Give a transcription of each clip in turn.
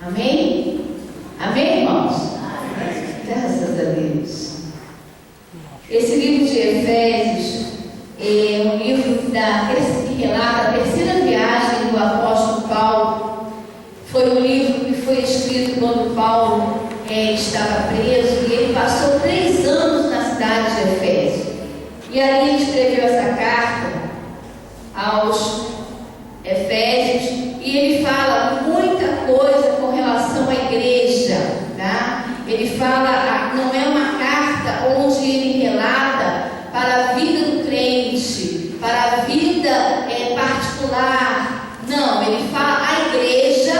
Amém? Amém, irmãos? Graças a Deus. Esse livro de Efésios é um livro que relata a terceira viagem do apóstolo Paulo. Foi um livro que foi escrito quando Paulo estava preso, e ele passou 3 anos na cidade de Efésio. E ali ele escreveu essa carta aos Efésios, e ele fala muita coisa com relação à igreja, tá? Ele fala, não é uma carta onde ele relata para a vida do crente, para a vida particular. Não, ele fala a igreja,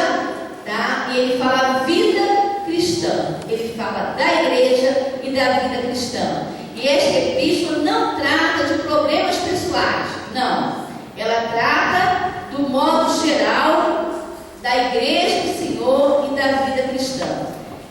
tá? E ele fala a vida cristã. Ele fala da igreja e da vida cristã. E esta epístola não trata de problemas pessoais, não. Ela trata do modo geral da igreja do Senhor e da vida cristã.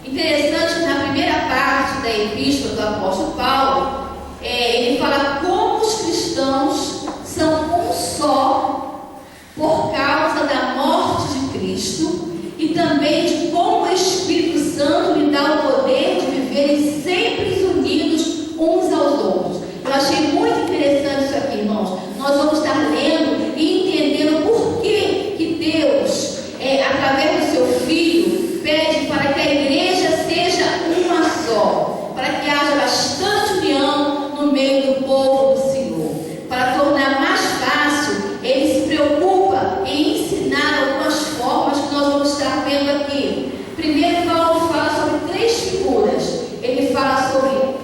Interessante que na primeira parte da epístola do apóstolo Paulo, ele fala como os cristãos são um só por causa da morte de Cristo, e também de como o Espírito Santo lhe dá o poder de viverem sempre unidos uns aos outros. Eu achei muito interessante isso aqui, irmãos. Nós vamos estar lendo e entendendo por que Deus, através do seu Filho, pede para que a igreja seja uma só, para que haja bastante união no meio do povo do Senhor. Para tornar mais fácil, ele se preocupa em ensinar algumas formas que nós vamos estar vendo aqui. Primeiro, Paulo fala sobre 3 figuras. Ele fala sobre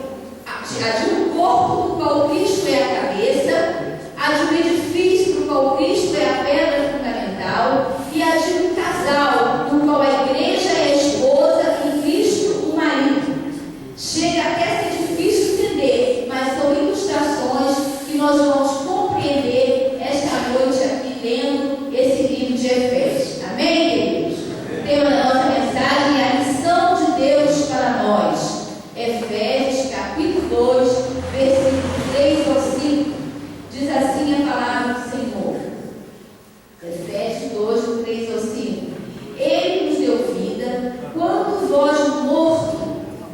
a de um corpo do qual Cristo é a cabeça, a de um edifício do qual Cristo é a pedra fundamental, e a de um casal do qual a igreja é a esposa e Cristo o marido. Chega até ser difícil entender, mas são ilustrações que nós vamos compreender esta noite aqui lendo esse livro de Efésios. Amém, queridos? O tema da nossa mensagem é a missão de Deus para nós. Efésios capítulo 2, versículos 3 ao 5. Diz assim a palavra do Senhor. Efésios 2, do 3 ao 5. Ele nos deu vida quando vós mortos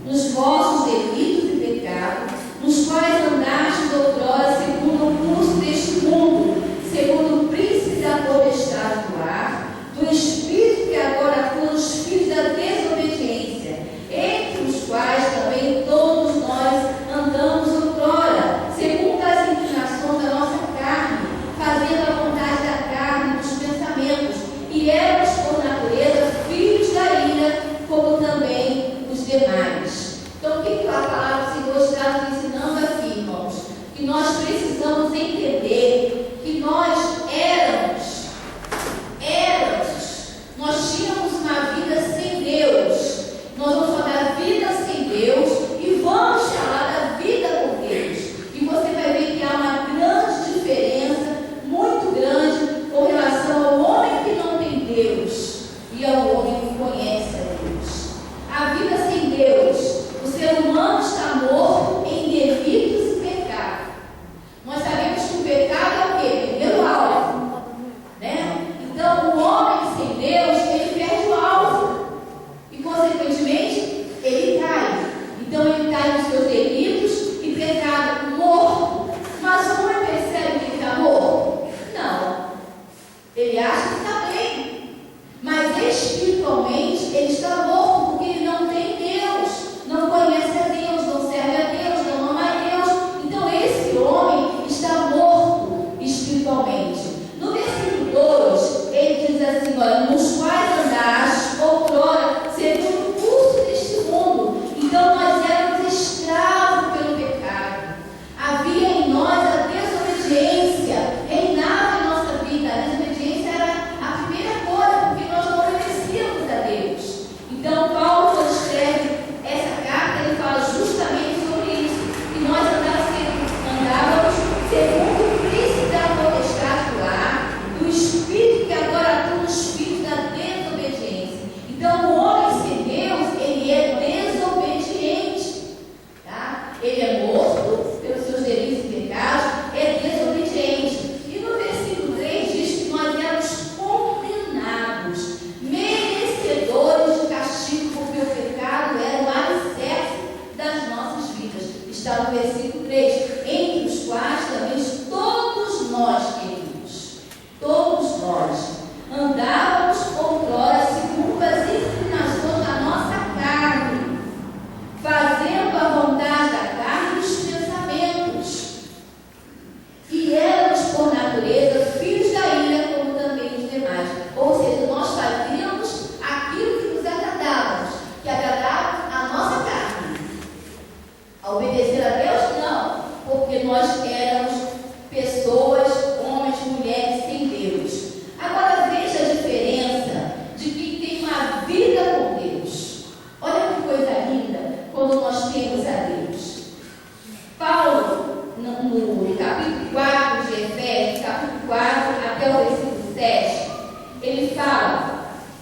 nos vossos delitos e pecados, nos quais andastes outrora segundo o curso deste mundo, segundo o príncipe da potestade do ar, do espírito que agora atua nos filhos da desobediência, entre os quais também todos nós andamos outrora, segundo as inclinações da nossa carne, fazendo a vontade da carne e dos pensamentos, e éramos por natureza filhos da ira, como também os demais. Então, o que a palavra do Senhor está nos ensinando aqui, irmãos? Que nós precisamos entender que nós nós tínhamos uma vida sem Deus. Nós vamos falar da vida sem Deus e vamos falar da vida com Deus. E você vai ver que há uma grande diferença, muito grande, com relação ao homem que não tem Deus e ao homem que conhece a Deus. A vida sem Deus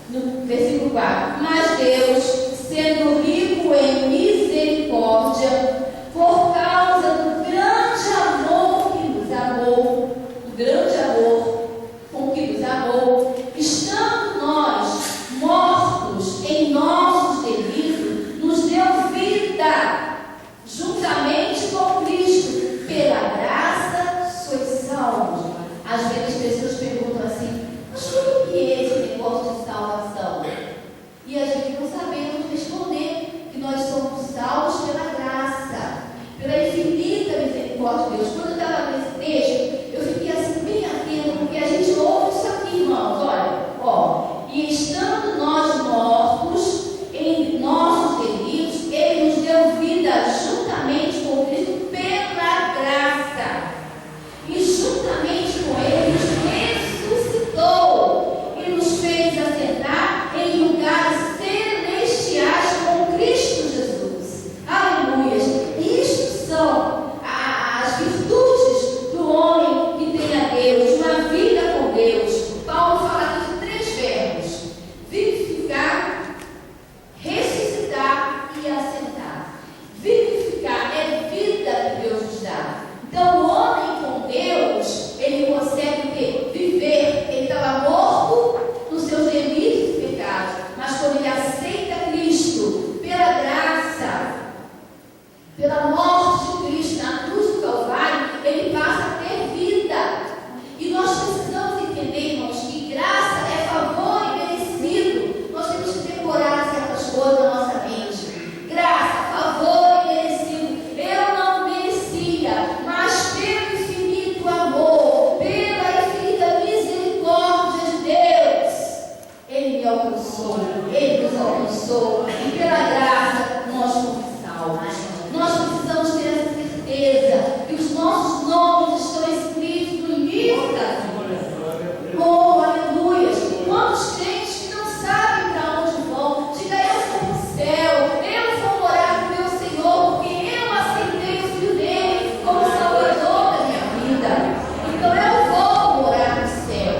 No versículo 4. Mas Deus, sendo rico em misericórdia, por causa do grande amor que nos amou, o grande amor com que nos amou, estando nós mortos em nossos delitos, nos deu vida juntamente com Cristo. Pela graça sois salvos. Às vezes as pessoas perguntam assim: mas como que é esse negócio de salvação? E a gente não sabemos responder que nós somos salvos pela graça, pela infinita misericórdia de Deus. Quando eu estava nesse texto, eu fiquei assim bem atento, porque a gente ouve isso aqui, irmãos, olha, e estando nós mortos em nossos delitos, Ele nos deu vida juntamente com Cristo pela graça, e juntamente com Ele nos ressuscitou e nos fez assentar em lugares celestiais com Cristo Jesus. Aleluia! Isto são as virtudes do homem que tem a Deus, uma vida com Deus. Paulo fala aqui de 3 verbos: vivificar, ressuscitar e assentar. Vivificar é vida que Deus nos dá. Então, o homem com Deus, ele consegue viver. Ele estava morto nos seus delitos e pecados, mas quando ele aceita Cristo, pela graça, pela morte de Cristo na cruz do Calvário, ele passa a ter vida. E nós precisamos entender, irmãos, que graça é favor imerecido. Nós temos que decorar certas coisas na nossa mente. Graça, favor imerecido. Eu não merecia, mas pelo infinito amor, pela infinita misericórdia de Deus, Ele me alcançou, Ele nos alcançou, e pela graça nós fomos salvos. Nós precisamos ter essa certeza que os nossos nomes estão escritos no livro da vida. Oh, aleluia! Quantos crentes que não sabem para onde vão? Diga: eu vou para o céu, eu vou morar com o meu Senhor, porque eu aceitei o Filho dele como Salvador da minha vida. Então eu vou morar no céu.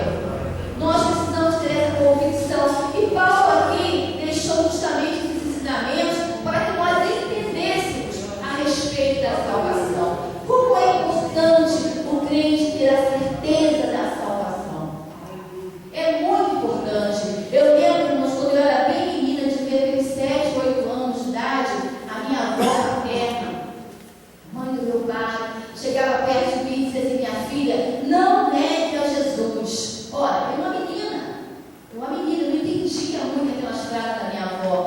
Nós precisamos ter essa convicção. E Paulo aqui deixou justamente esses ensinamentos para que nós entendêssemos a respeito da salvação. Como é importante o crente ter a certeza da salvação. É muito importante. Eu lembro, irmãos, quando eu era bem menina, de ter 7, 8 anos de idade, a minha avó paterna, mãe do meu pai, chegava perto de mim e dizia assim: minha filha, não negue a Jesus. Olha, é uma menina, eu não entendia muito aquelas frases da minha avó.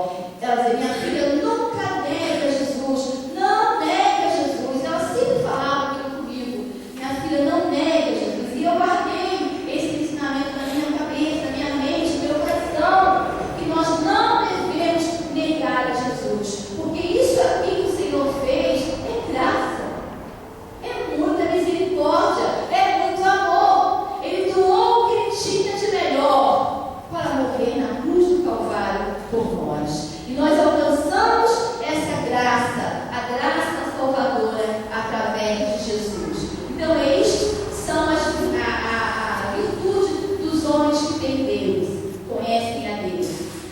Ela dizia: minha filha, nunca negue a Jesus, não negue a Jesus. Ela sempre falava aquilo comigo: minha filha, não negue a Jesus. E eu guardei esse ensinamento na minha cabeça, na minha mente, no meu coração, que nós não devemos negar a Jesus, porque isso aqui que o Senhor fez é graça, é muita misericórdia, é muito amor. Ele doou o que ele tinha de melhor para morrer na cruz do Calvário por nós. E nós alcançamos essa graça, a graça salvadora através de Jesus. Então, são a virtude dos homens que têm Deus, conhecem a Deus.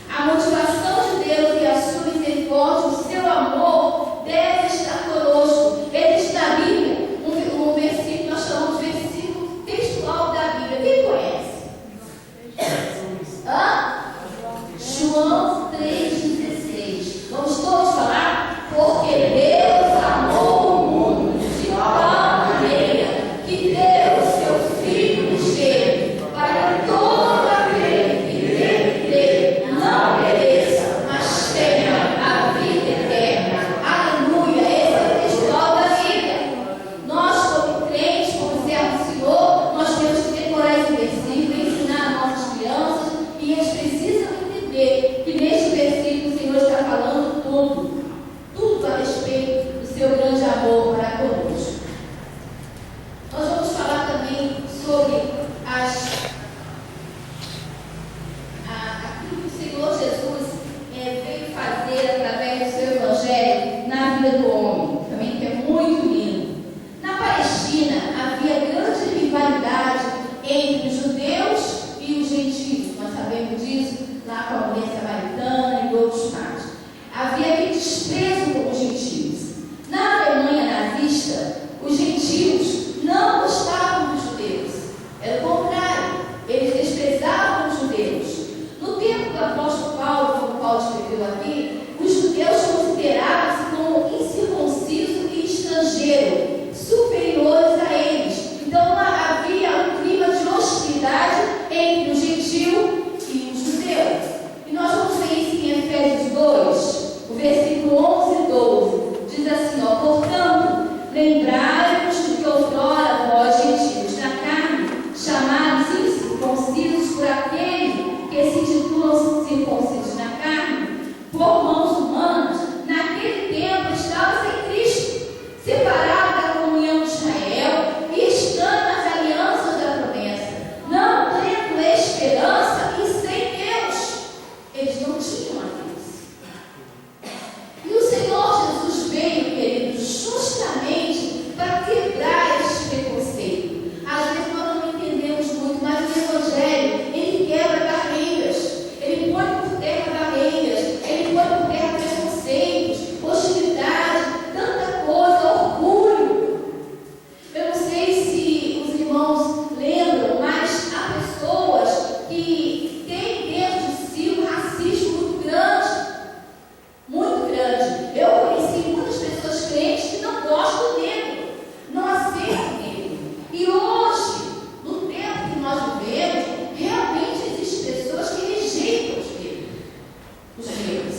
A motivação de Deus e a sua misericórdia, o seu amor, deve estar conosco. Existe na Bíblia um versículo, nós chamamos de versículo textual da Bíblia. Quem conhece? João 3,16. Vamos todos falar? Porque Deus amou o mundo de tal maneira que deu o seu Filho unigênito, para que todo aquele que nele crê não pereça, mas tenha a vida eterna. Aleluia! Esse é o textual da Bíblia. Nós, como crentes, como servos do Senhor, nós temos que decorar esse versículo, ensinar a nossas crianças, e eles precisam entender que neste versículo o Senhor está falando tudo a respeito do seu grande amor para conosco. Nós vamos falar também sobre aquilo que o Senhor Jesus veio fazer através do seu Evangelho na vida do homem, também que é muito lindo. Na Palestina havia grande rivalidade entre os judeus e os gentios, nós sabemos disso. lá com a mulher samaritana e outros mais. Havia aquele desprezo com os gentios. Na Alemanha nazista, os gentios não gostavam dos judeus. Era o contrário, eles desprezavam os judeus. No tempo do apóstolo Paulo, como Paulo escreveu aqui, os judeus consideravam-se como incircunciso e estrangeiro, superiores a eles. Então lá havia um clima de hostilidade entre o gentio e o judeu. E nós vamos ver isso em Efésios 2, o versículo 11 e 12. Diz assim, portanto, lembrai-vos de que outrora vós gentios na carne, chamados incircuncisos por aquele que se intitulam circuncisos na carne, por mãos humanas, naquele tempo estava sem Cristo, separado da comunhão de Israel e estando nas alianças da promessa, não tendo esperança e sem Deus. Eles não tinham a Deus. E o Senhor Jesus veio, queridos, justamente para quebrar esse preconceito. Às vezes nós não entendemos muito, mas o Evangelho, ele quebra barreiras, ele põe por terra barreiras, ele põe por terra preconceitos, hostilidade, tanta coisa, orgulho. Eu não sei se os irmãos lembram, mas há pessoas que têm dentro de si um racismo muito grande. Muito grande. Eu conheci muitas pessoas crentes que não gostam do negro, não aceitam o negro. E hoje, no tempo que nós vivemos, realmente existem pessoas que rejeitam os negros.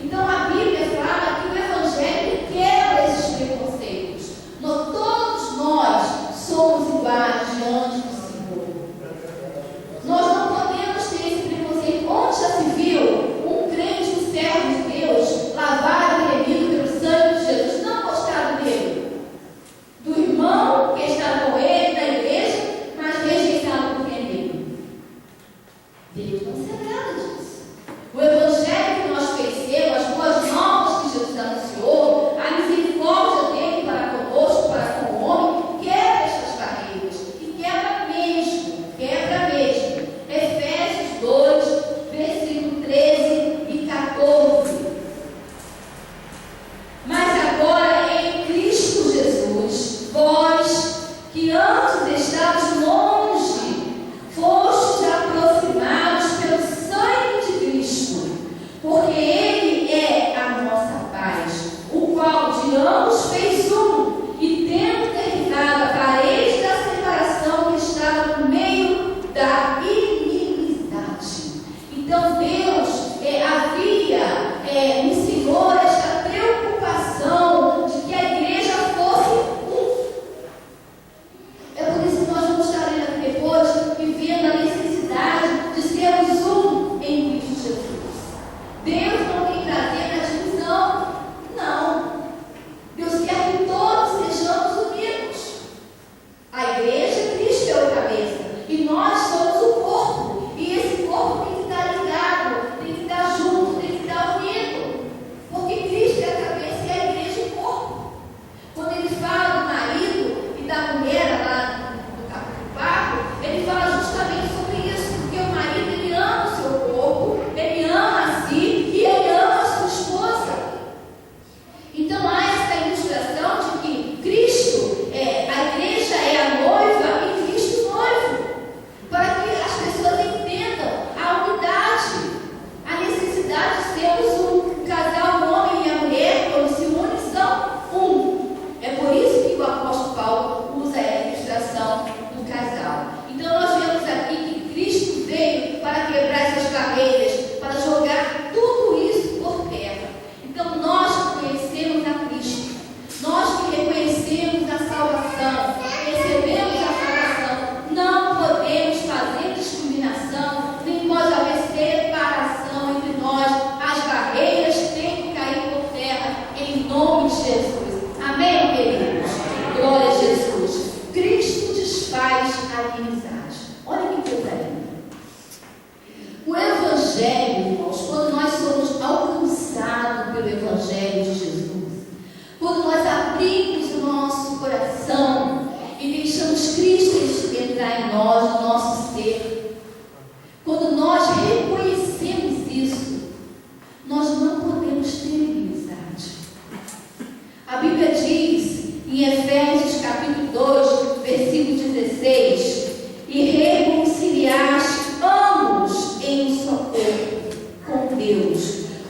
Então a Bíblia fala que o Evangelho quebra esses preconceitos. Todos nós somos iguais diante do Senhor. Nós não podemos ter esse preconceito. Onde já se viu um crente, um servo de Deus, lavado e remido pelo sangue de Jesus, não gostar do negro? Do irmão que está com ele na igreja, mas rejeitado porque é negro. Deus não se agrada disso. O Evangelho que nós conhecemos, as boas novas que Jesus anunciou, a misericórdia dele para conosco, para com o homem, quebra estas barreiras. E quebra mesmo, quebra mesmo. Efésios 2, versículo 13 e 14. Mas agora em Cristo Jesus, vós que antes estavas longe, fostes aproximados pelo sangue de Cristo, porque Ele é a nossa paz, o qual de ambos fez um, e tendo derribado a parede da separação que estava no meio da inimizade. Então Deus havia no Senhor esta preocupação de que a igreja fosse um. É por isso que nós vamos estar lendo aqui depois e vendo a necessidade de sermos um em Cristo Jesus. Deus não tem prazer na divisão, não. Deus quer que todos sejamos unidos. A igreja, Cristo é o cabeça, e nós somos o corpo, e esse corpo tem que estar ligado, tem que estar junto, tem que estar unido. Porque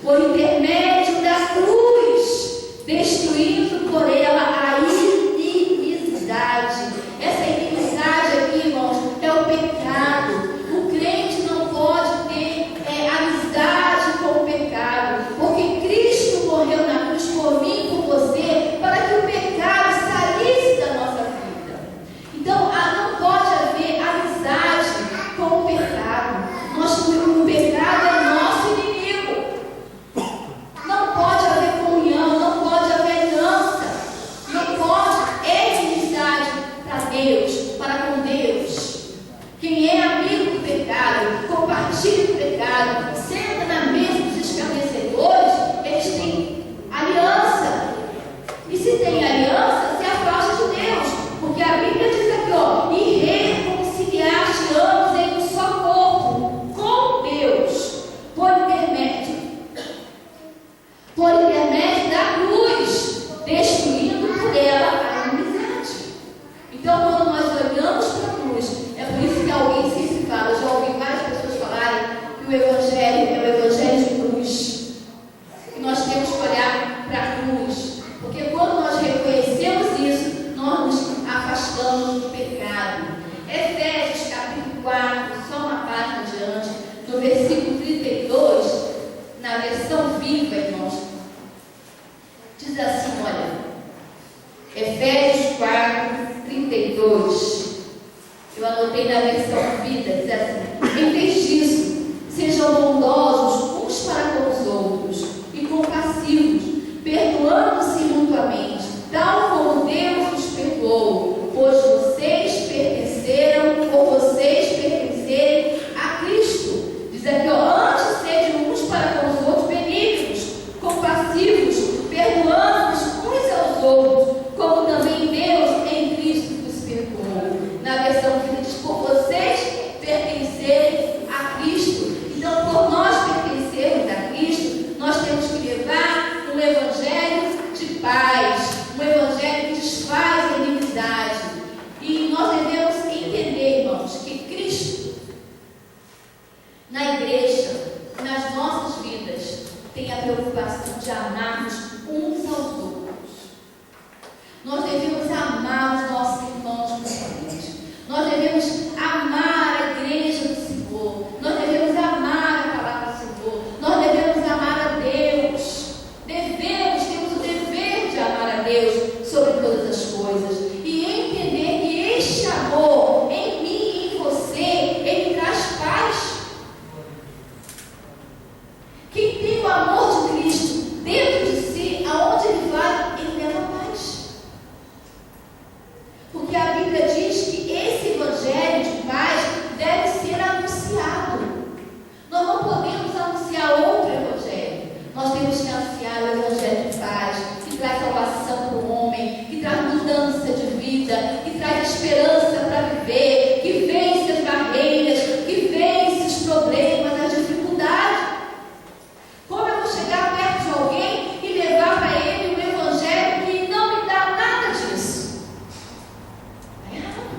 por intermédio da cruz, destruindo por ela a inimizade. Essa inimizade aqui, irmãos, é o pecado. O crente não pode ter amizade com o pecado, porque Cristo morreu na cruz por mim e por você, para que o pecado saísse da nossa vida. Então, não pode haver amizade com o pecado. O pecado é nosso inimigo. Não pode haver comunhão, não pode haver aliança, não pode inimizade para Deus, para com Deus. Quem é amigo do pecado, compartilha o pecado, senta na mesa dos escarnecedores, eles têm aliança. E se tem aliança, se afasta de Deus, porque a Bíblia diz aqui, e reconciliar-te-amos em um só corpo com Deus, por intermédio da cruz, destruindo por ela a inimizade. Então, quando nós olhamos para a cruz, é por isso que alguém sempre fala, já ouvi várias pessoas falarem que o Evangelho é o Evangelho de cruz. E nós temos que olhar para a cruz, porque quando nós reconhecemos isso, nós nos afastamos do pecado. Efésios capítulo 4, só uma página adiante, no versículo 32, na versão viva, irmãos, diz assim, olha, Efésios 4, 32, eu anotei na versão vida, diz assim: em vez disso, sejam bondosos uns para com os outros e compassivos, perdoando-se mutuamente, tal como Deus os perdoou, pois vocês pertencerem a Cristo. Diz aqui, antes sejam uns para com os outros benignos, compassivos, perdoando-nos uns aos outros, como também Deus em Cristo vos perdoou. Na versão que diz, por vocês pertencerem a Cristo. Então, por nós pertencermos a Cristo, nós temos que levar um evangelho de paz, um evangelho que desfaz a inimizade. E nós devemos entender, irmãos, que Cristo, na igreja, nas nossas vidas, tem a preocupação de amarmos uns aos outros. Nós devemos amar os nossos irmãos mutuamente. Nós devemos amar a igreja do Senhor. Nós devemos amar a palavra do Senhor. Nós devemos amar a Deus. Temos o dever de amar a Deus sobre todas as coisas. E entender que este amor em mim e em você, ele traz paz. Quem tem o amor de Cristo dentro de si, aonde ele vai, ele leva paz. Porque a Bíblia diz que esse evangelho de paz deve ser anunciado. Nós não podemos anunciar outro evangelho. Nós temos que anunciar o evangelho de paz, que traz salvação para o homem, que traz mudança de vida, que traz esperança para viver, que vence as barreiras, que vence os problemas, as dificuldades. Como eu vou chegar perto de alguém e levar para ele um evangelho que não me dá nada disso? É errado.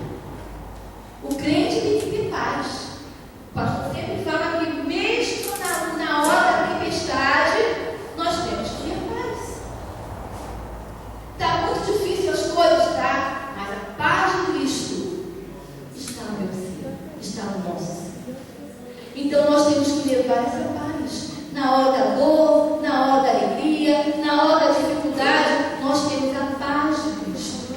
O crente tem que ter paz. O pastor sempre fala que mesmo na hora da tempestade, nós temos que ter paz. Está muito difícil as coisas, tá? Mas a paz de Cristo está no meu ser, está no nosso ser. Então nós temos que levar essa paz. Na hora da dor, na hora da alegria, na hora da dificuldade, nós temos a paz de Cristo.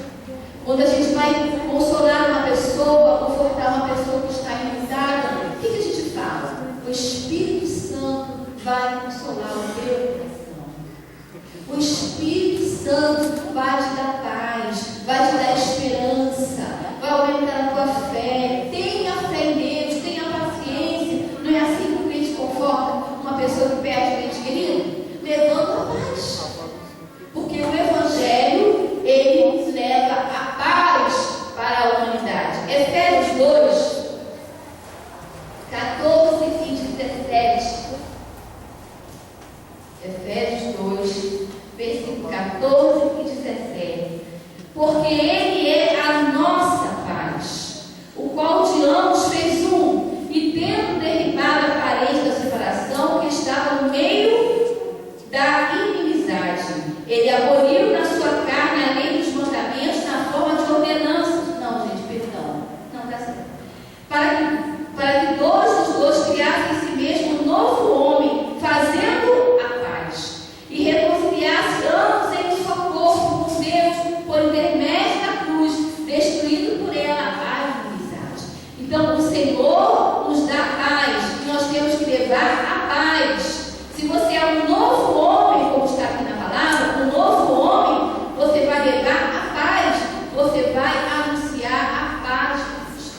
Quando a gente vai consolar uma pessoa, confortar uma pessoa que está inimizada, o que a gente fala? O Espírito Santo vai consolar o teu coração. O Espírito Santo vai te dar paz, vai te dar esperança, vai aumentar a tua fé. Tenha fé em Deus, tenha paciência. Não é assim que o crente conforta uma pessoa que perde o ente querido? Levando a paz. Porque o Evangelho, ele nos leva a paz para a humanidade. Efésios 2, 14 e 17. Efésios 2, versículo 14 e 17. Porque ele é a nossa paz, o qual de ambos fez um, e tendo derribado a parede da separação que estava no meio um novo homem, como está aqui na palavra, um novo homem, você vai levar a paz, você vai anunciar a paz de Cristo.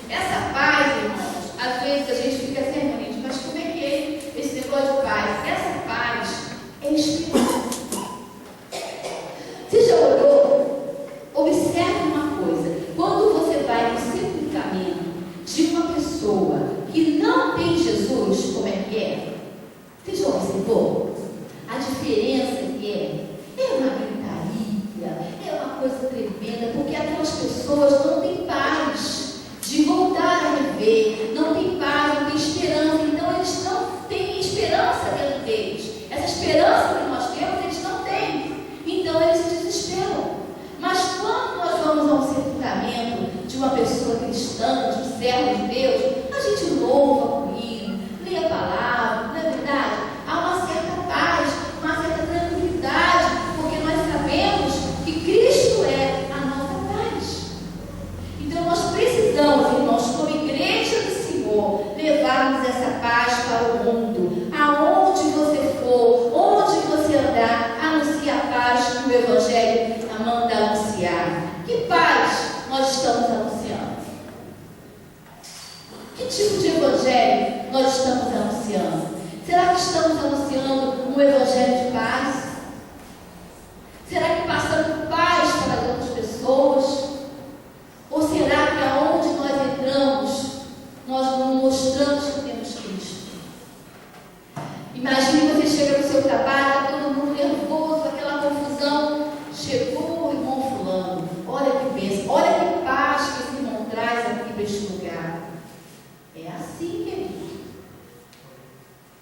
Essa paz, irmãos, às vezes a gente fica assim, mas como é que é esse negócio de paz? Essa paz é esperança. Você já olhou? Observe uma coisa. Quando você vai no simples caminho de uma pessoa que não tem Jesus, como é que é? Você já observou? A diferença que é uma gritaria, é uma coisa tremenda, porque aquelas pessoas não têm paz de voltar a viver, não têm paz, não têm esperança, então eles não têm esperança dentro deles. Essa esperança que nós temos, eles não têm, então eles se desesperam. Mas quando nós vamos a um sepultamento de uma pessoa cristã, de um servo de Deus, a gente louva com hino, lê a palavra, não é verdade? Há uma certa paz, uma certa tranquilidade, porque nós sabemos que Cristo é a nossa paz. Então nós precisamos, irmãos, como igreja do Senhor, levarmos essa paz para o mundo. Aonde você for, onde você andar, anuncie a paz que o Evangelho manda anunciar. Que paz nós estamos anunciando? Que tipo de evangelho nós estamos anunciando? Será que estamos anunciando um evangelho de paz? Será que passamos paz para as outras pessoas? Ou será que aonde nós entramos, nós não mostramos que temos Cristo? Imagine você chega no seu trabalho, está todo mundo nervoso, aquela confusão. Chegou o irmão fulano, olha que bênção, olha que paz que esse irmão traz aqui para este lugar. É assim, querido.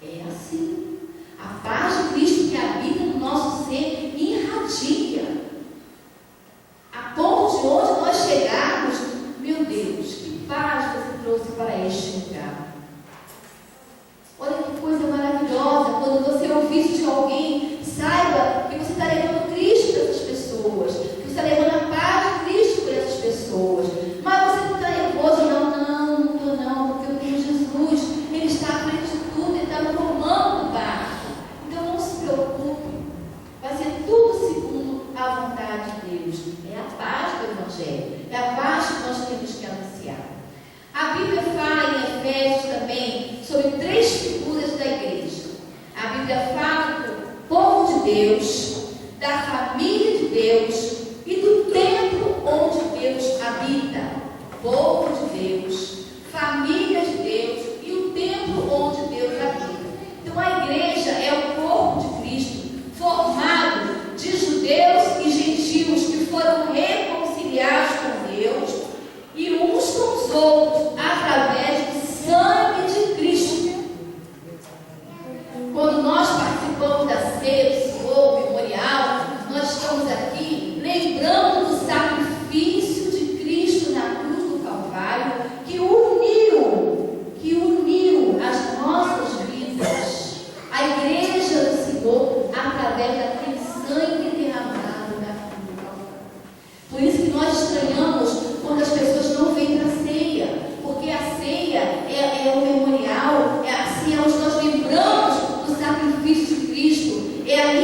É assim. A paz de Cristo que habita no nosso ser irradia. A ponto de onde nós chegarmos, meu Deus, que paz você trouxe para este lugar. Olha que coisa maravilhosa, quando você ouvir isso de alguém, saiba que você está levando Cristo para essas pessoas, que você está levando a paz de Cristo para essas pessoas. Mas você não está nervoso, não, porque eu tenho Jesus, Ele está à frente de tudo, Ele está no comando do barco. Então não se preocupe, vai ser tudo segundo a vontade de Deus. É a paz do Evangelho, é a paz que nós temos que anunciar. A Bíblia fala em Efésios também sobre 3 figuras da igreja. A Bíblia fala do povo de Deus, da família de Deus e do templo onde Deus habita. Povo de Deus, família de Deus e o templo onde Deus habita. Então a igreja é o corpo de Cristo, formado de judeus e gentios que foram reconciliados com Deus e uns com os outros através do sangue de Cristo. Quando nós participamos da ceia do Senhor, memorial, nós estamos aqui lembrando do sacrifício de Cristo na cruz do Calvário, que uniu as nossas vidas, a igreja do Senhor, através daquele sangue derramado na cruz do Calvário. Por isso que nós estranhamos quando as pessoas não vêm para a ceia, porque a ceia é o memorial, é assim onde nós lembramos do sacrifício de Cristo, é a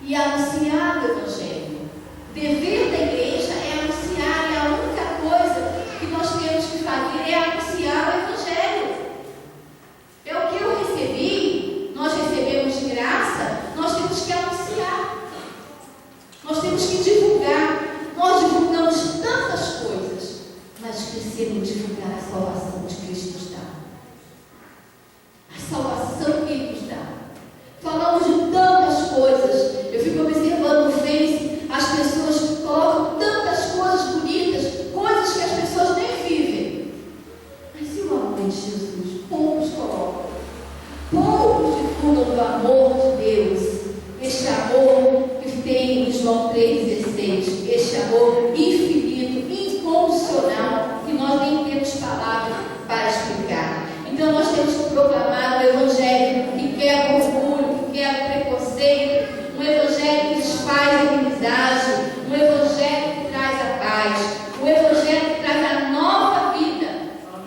e anunciar o Evangelho. O dever da igreja é anunciar, e a única coisa que nós temos que fazer é anunciar o Evangelho. É o que eu recebi, nós recebemos de graça, nós temos que anunciar. Nós temos que divulgar. Nós divulgamos tantas coisas, mas esquecemos de divulgar a salvação de Cristo nos dá. A salvação que Ele nos dá. Falamos de tantas coisas. Eu fico observando no Face, as pessoas colocam tantas coisas bonitas, coisas que as pessoas nem vivem. Mas e o amor de Jesus? Poucos colocam. Poucos divulgam do amor de Deus. Este amor que tem em João 3,16. Este amor infinito, incondicional, que nós nem temos palavras para explicar. Então nós temos que proclamar o Evangelho que quebra o orgulho, que quebra o preconceito, um Evangelho que desfaz a inimizade, um Evangelho que traz a paz, um Evangelho que traz a nova vida.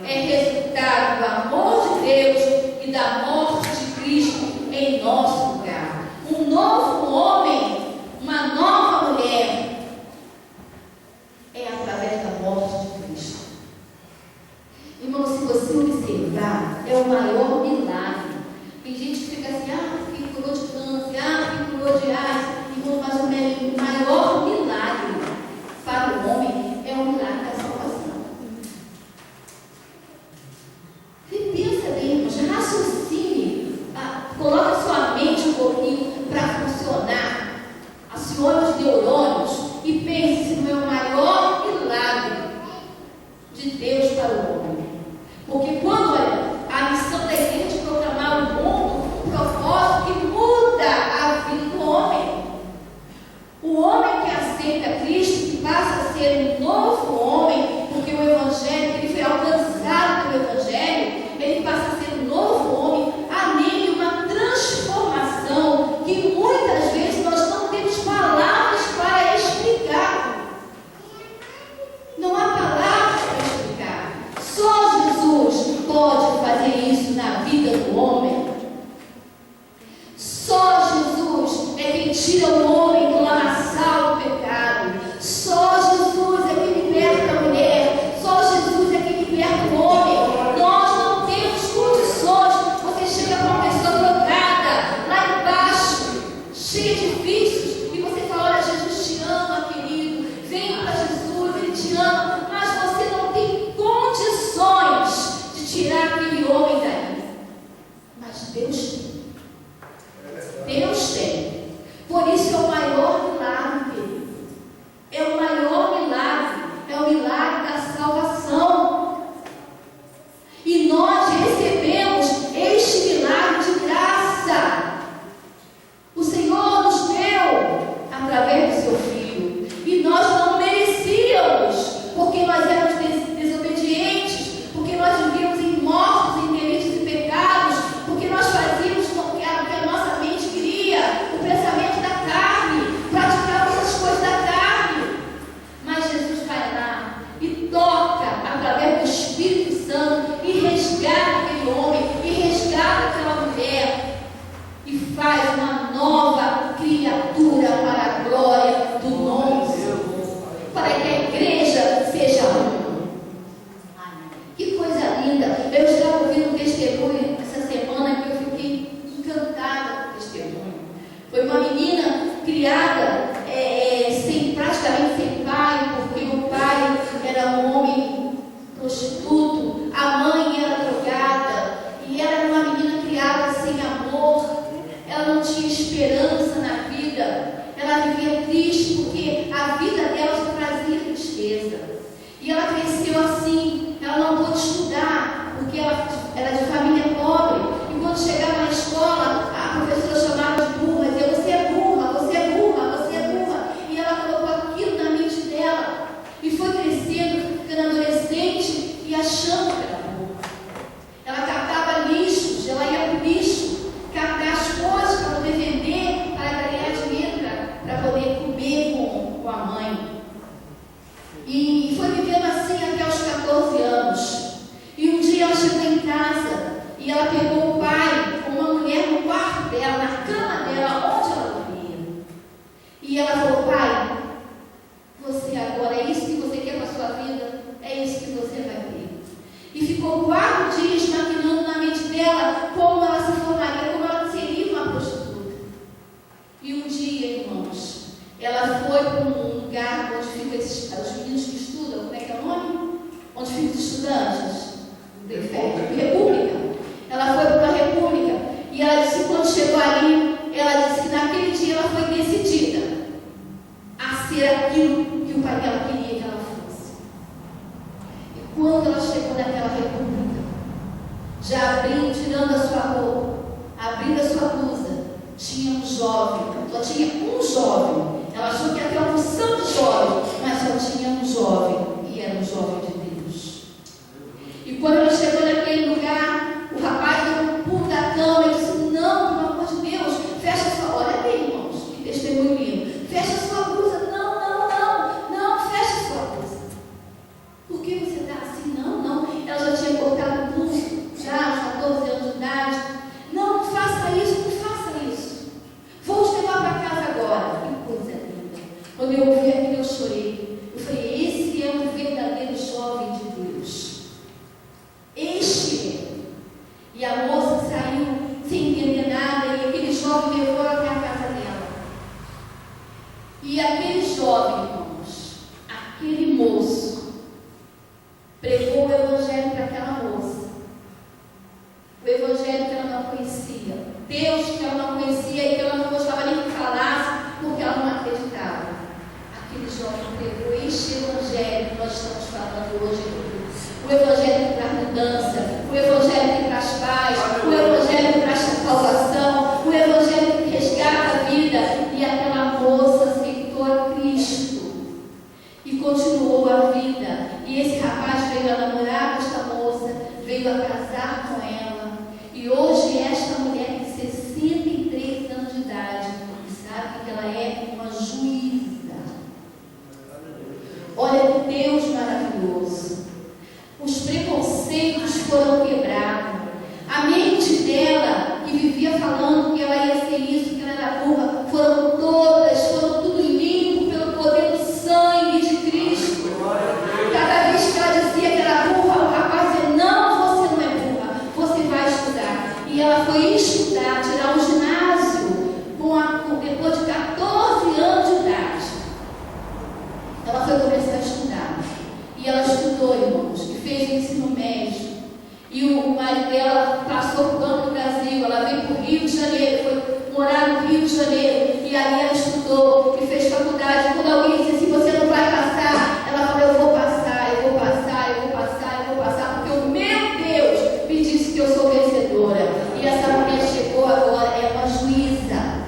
É resultado do amor de Deus e da morte de Cristo em nosso lugar. Um novo homem, uma nova mulher, é através da morte de Cristo. Irmão, se você observar, é o maior milagre. Tem gente que fica assim, porque curou de câncer, porque curou de AIDS. Irmão, mas o maior milagre para o homem é o milagre da salvação. Você pensa bem, irmãos, raciocine, coloque sua mente um pouquinho para funcionar, acione os neurônios e pense no maior milagre de Deus para o homem. Porque quando, olha, a missão da igreja de proclamar o mundo, o propósito que muda a vida do homem. O homem que aceita Cristo, que passa a ser um novo homem, porque o Evangelho, ele foi alcançado pelo Evangelho, ele passa a ser um novo homem, há nele uma transformação que muitas vezes nós não temos palavras para explicar. Não há palavras para explicar. Só Jesus pode fazer isso na vida do homem. Só Jesus é quem tira o homem do lamaçal do pecado. Só Jesus é quem liberta a mulher. Só Jesus é quem liberta o homem. Nós não temos condições. Você chega para uma pessoa drogada, lá embaixo, cheia de vícios, e você fala, olha, Jesus te ama, querido. Vem para Jesus, Ele te ama. Mas você não tem condições de tirar aquele homem daí. Mas Deus tem. Deus tem. Por isso é o maior milagre, querido. É o maior milagre. É o milagre da salvação. E nós recebemos este milagre de graça. O Senhor nos deu através do seu Filho. E nós não merecíamos, porque nós éramos desobedientes, porque nós vivíamos em mortos, em delitos e pecados, porque nós fazíamos o que a nossa mente queria, o pensamento da carne, praticávamos as coisas da carne. Mas Jesus vai lá e toca através do Espírito Santo e resgata aquele homem, e resgata aquela mulher, e faz uma nova criatura para a glória do nome do Senhor, para que a igreja seja uma. Que coisa linda! Eu estava ouvindo um testemunho essa semana que eu fiquei encantada com o testemunho. Foi uma menina criada praticamente sem pai, porque o pai era um homem prostituto, a mãe era drogada, e ela era uma menina criada sem amor. Ela não tinha esperança na vida, ela vivia triste porque a vida dela só trazia tristeza. E ela cresceu assim, ela não pôde estudar, porque ela era de família pobre. E quando chegava na escola, a professora chamava de burra, dizia, você é burra, você é burra, você é burra. dia, irmãos, ela foi para um lugar onde ficam os meninos que estudam, como é que é o nome? Onde ficam os estudantes? República. Ela foi para uma república. E ela disse que quando chegou ali, ela disse que naquele dia ela foi decidida a ser aquilo que o pai dela queria que ela fosse. E quando ela chegou naquela república, já abrindo, tirando a sua roupa, abrindo a sua blusa, tinha um jovem, só tinha um jovem. Ela achou que ia ter uma porção de jovens, mas só tinha um jovem, e era um jovem de Deus. E quando ela chegou naquele lugar, o rapaz deu um pulo da cama e disse: não, pelo amor de Deus, fecha sua, olha bem, irmãos, que testemunho lindo, fecha sua blusa, não, fecha sua blusa. Por que você está assim? Não, ela já tinha cortado o pulso, já aos 14 anos de idade. Não faça isso. Vou te levar para casa agora. Que coisa linda. Quando eu ouvi aquilo, eu chorei. Eu falei: esse é um verdadeiro jovem de Deus. Este é. E a moça saiu sem entender nada, e aquele jovem levou ela até a casa dela. E aquele jovem, irmãos, aquele moço, pregou o evangelho para aquela moça. O evangelho que ela não conhecia, Deus que ela não conhecia e que ela não gostava nem que falasse, porque ela não acreditava. Aquele jovem pregou este evangelho que nós estamos falando hoje. O evangelho que traz mudança, o evangelho que traz paz, o evangelho que traz salvação, o evangelho que resgata a vida. E aquela moça aceitou a Cristo e continuou a vida. E esse rapaz veio a namorar com esta moça, veio a casar com ela. E hoje esta mulher tem 63 anos de idade, e sabe que ela é uma juíza. Olha que Deus maravilhoso. Os preconceitos foram quebrados. A mente dela, que vivia falando que ela ia ser isso, que ela era burra, foram tudo limpo pelo poder do sangue de Cristo. Cada vez que ela dizia que era burra, o rapaz dizia: não, você não é burra, você vai estudar. E ela foi estudar, tirar o ginásio, depois de 14 anos de idade. Ela foi começar a estudar. E ela estudou, irmãos, e fez o ensino médio. E o marido dela passou por Banco do Brasil. Ela veio para o Rio de Janeiro, foi morar no Rio de Janeiro. E ali ela estudou e fez faculdade. Quando alguém disse assim: você não vai passar, ela falou: eu vou passar, porque o meu Deus me disse que eu sou vencedora. E essa mulher chegou agora, é uma juíza.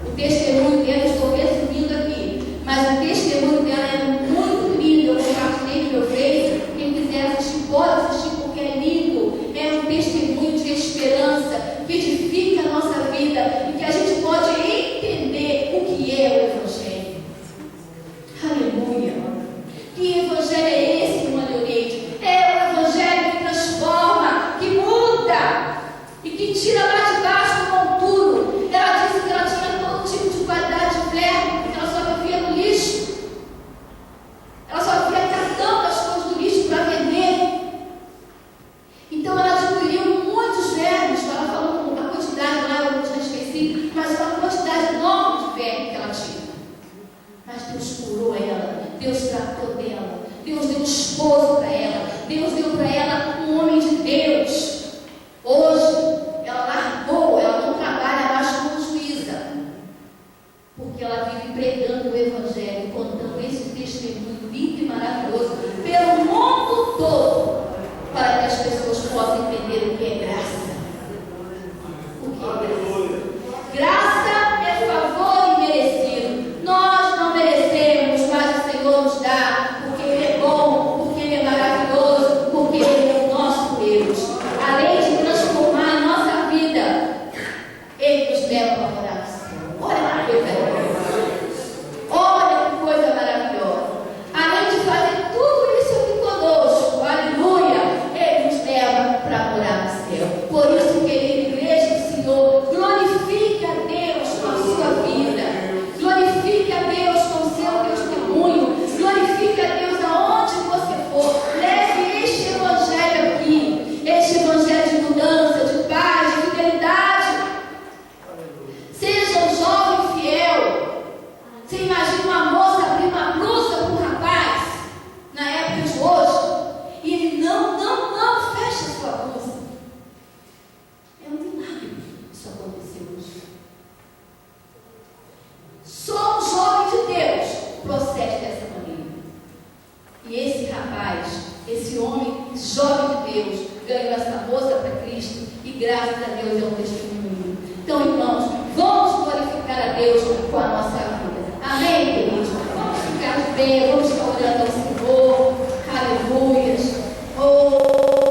O testemunho dela, eu estou resumindo aqui, mas o testemunho dela é muito lindo. Eu compartilhei no meu Face. Quem quiser assistir, pode assistir, porque é lindo. É um testemunho de esperança que edifica a nossa vida e que a gente pode entender o que é o Evangelho. Aleluia! Que Evangelho é esse, irmã Leoneide? É o Evangelho que transforma, que muda e que tira lá de baixo do monturo. Ela disse que ela tinha todo tipo de qualidade de verbo, porque ela só vivia no lixo. Ela só vivia catando as coisas do lixo para vender. Então ela adquiriu muitos verbos. Ela falou a quantidade lá, eu já esqueci, mas uma quantidade enorme de verbos que ela tinha. Mas Deus curou ela, Deus tratou dela, Deus deu um esposo para ela, Deus deu para ela um homem de Deus. Hoje ela largou, ela não trabalha mais como juíza, porque ela vive pregando o Evangelho, contando esse testemunho lindo e maravilhoso pelo mundo todo, para que as pessoas possam entender o que é graça. O que é graça? Graça é favor imerecido. Nós não merecemos, mas o Senhor nos dá, porque Ele é bom, porque Ele é maravilhoso, porque Ele é o nosso Deus. Além de transformar a nossa vida, Ele nos leva para morar no céu. Olha que coisa maravilhosa. Olha que coisa maravilhosa. Além de fazer tudo isso aqui conosco, rapaz, esse homem, jovem de Deus, ganhou essa moça para Cristo e graças a Deus é um testemunho. Então, irmãos, vamos glorificar a Deus com a nossa vida. Amém, queridos? Vamos ficar de pé.